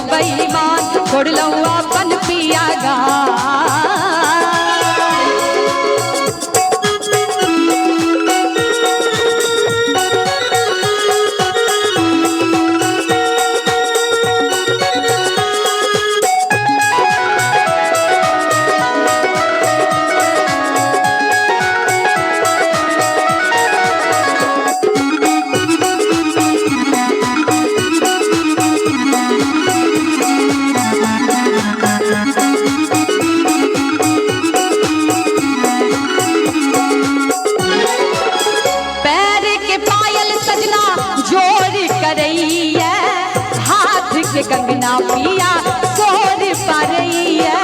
भेलौं बेईमान छोड़ लऊं अपन पिया गा। के कंगना पिया सोर पारैया।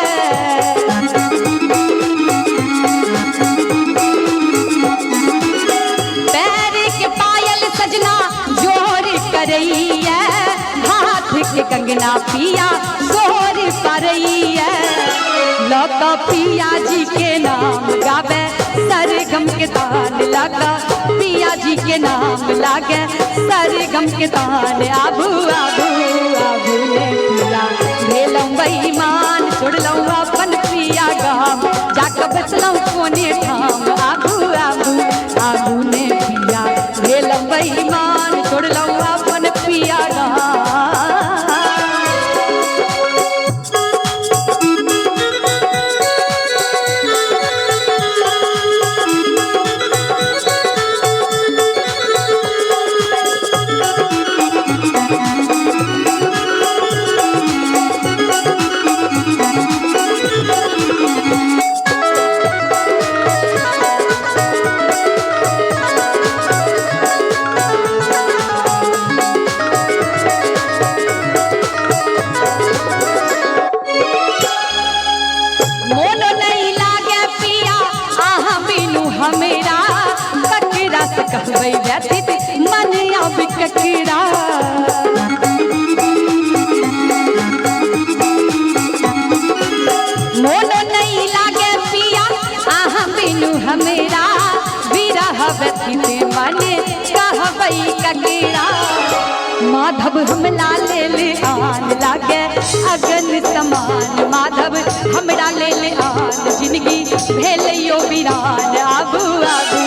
पैर के पायल सजना जोर करैया, हाथ के कंगना पिया सोर पारैया। लौका पिया जी के नाम गावे सरगम के तान लगा, पिया जी के नाम लागे सरगम के तान। आबू आबू आबू ने पिया भेलौं बेईमान छोड़ लऊं अपन पिया गाम, जाके बसलऊं कोने ठाम। आबू आबू आबू ने पिया भेलौं बेईमान छोड़ लऊं अपन पिया गाम। हमेरा ककरा से कहबै व्यथित मन अब ककरा। मोनो नहीं लागे पिया आहा बिनु हमेरा, विरह व्यथित मन कहबै ककरा। माधव हमरा ले आन लागे अगन समान, माधव हमरा ले आन जिंदगी भेलैयो वीरान। आबू आबू